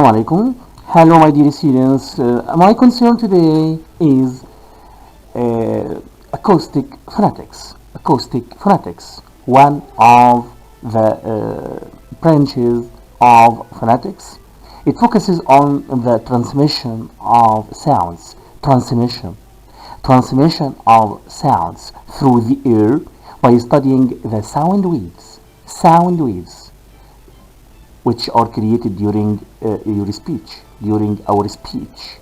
Assalamu alaikum. Hello, my dear students. My concern today is acoustic phonetics. Acoustic phonetics, one of the branches of phonetics. It focuses on the transmission of sounds, transmission of sounds through the air by studying the sound waves which are created during during our speech.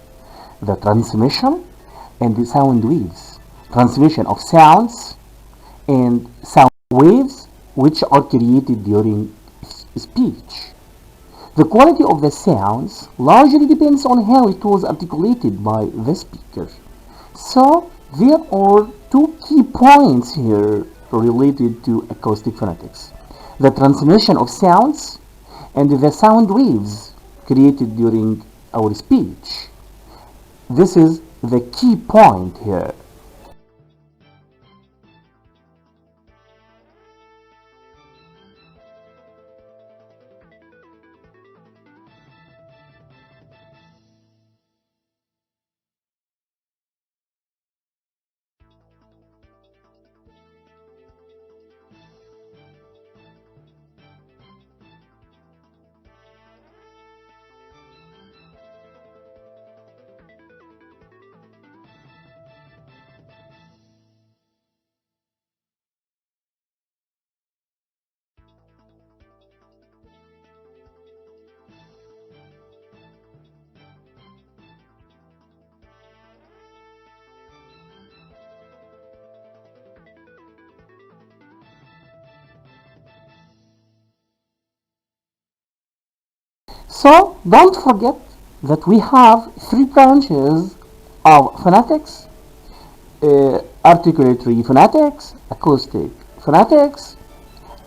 The transmission and the sound waves, transmission of sounds and sound waves which are created during speech. The quality of the sounds largely depends on how it was articulated by the speaker. So there are two key points here related to acoustic phonetics: the transmission of sounds and the sound waves created during our speech. This is the key point here. So don't forget that we have three branches of phonetics: articulatory phonetics, acoustic phonetics,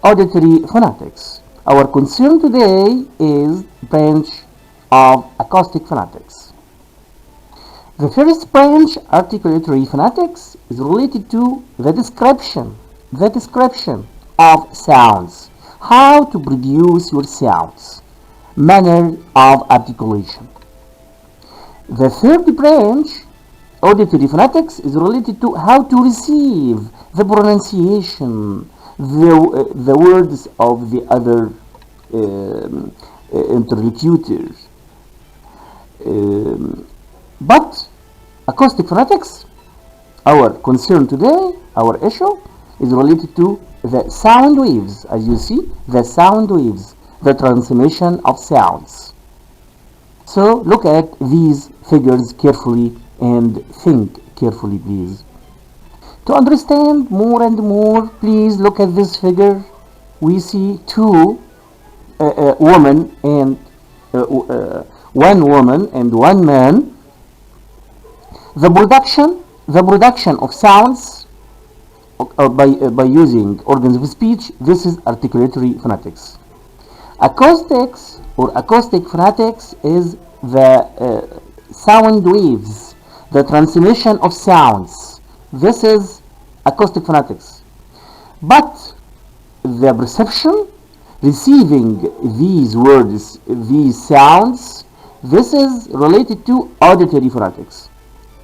auditory phonetics. Our concern today is branch of acoustic phonetics. The first branch, articulatory phonetics, is related to the description of sounds, how to produce your sounds, manner of articulation. The third branch, auditory phonetics, is related to how to receive the pronunciation, the words of the other interlocutors. But acoustic phonetics, our concern today, our issue, is related to the sound waves. As you see, the sound waves, the transmission of sounds. So look at these figures carefully and think carefully, please. To understand more and more, please look at this figure. We see two women and one woman and one man. The production of sounds by using organs of speech. This is articulatory phonetics. Acoustics or acoustic phonetics is the sound waves, the transmission of sounds. This is acoustic phonetics. But the perception, receiving these words, these sounds, this is related to auditory phonetics.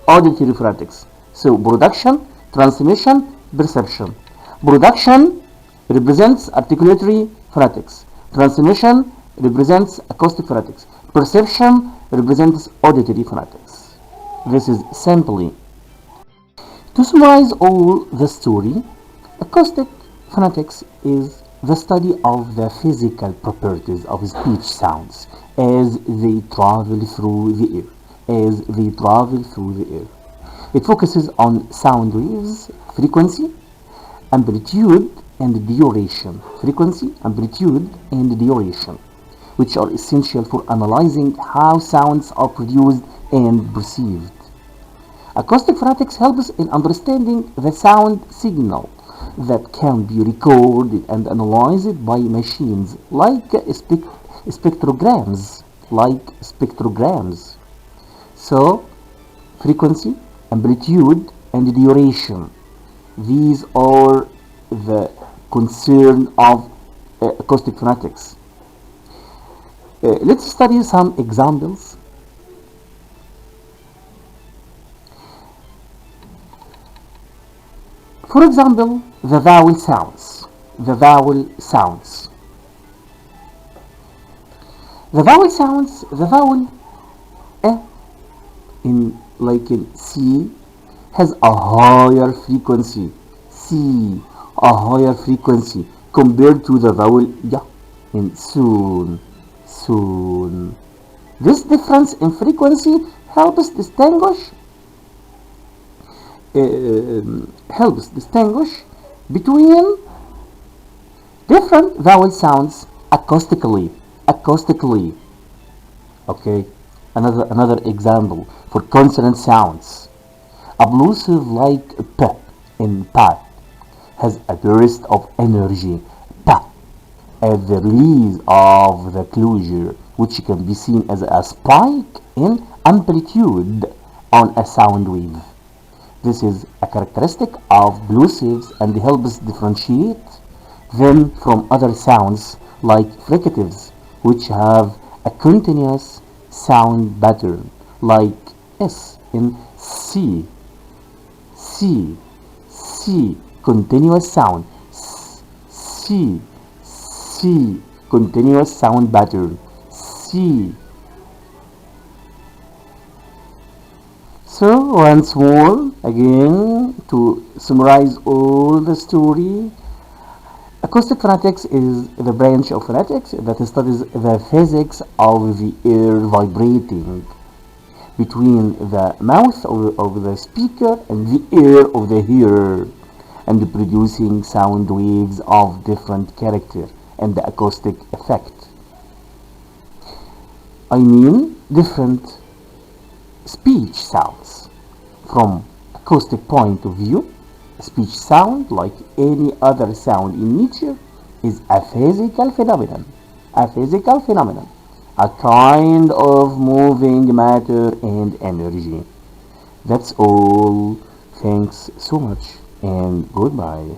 Auditory phonetics. So production, transmission, perception. Production represents articulatory phonetics. Transmission represents acoustic phonetics. Perception represents auditory phonetics. This is simply. To summarize all the story, acoustic phonetics is the study of the physical properties of speech sounds as they travel through the air. It focuses on sound waves, frequency, amplitude, and duration. Frequency, amplitude, and duration, which are essential for analyzing how sounds are produced and perceived. Acoustic phonetics helps in understanding the sound signal that can be recorded and analyzed by machines like spectrograms. So, frequency, amplitude, and duration. These are the concern of acoustic phonetics. Let's study some examples. For example, the vowel sounds. The vowel sounds. The vowel sounds, the vowel in C has a higher frequency. C, a higher frequency compared to the vowel Y in soon, soon. This difference in frequency helps distinguish between different vowel sounds acoustically. Okay, another example for consonant sounds. A plosive like p in pa has a burst of energy pa at the release of the closure, which can be seen as a spike in amplitude on a sound wave. This is a characteristic of plosives and helps differentiate them from other sounds like fricatives, which have a continuous sound pattern, like S in C, C, C, continuous sound, C, C, continuous sound pattern, C. So once more, again, to summarize all the story, acoustic phonetics is the branch of phonetics that studies the physics of the air vibrating between the mouth of the speaker and the ear of the hearer, and producing sound waves of different character and the acoustic effect. I mean different speech sounds. From acoustic point of view, speech sound, like any other sound in nature, is a physical phenomenon. A physical phenomenon. A kind of moving matter and energy. That's all. Thanks so much and goodbye.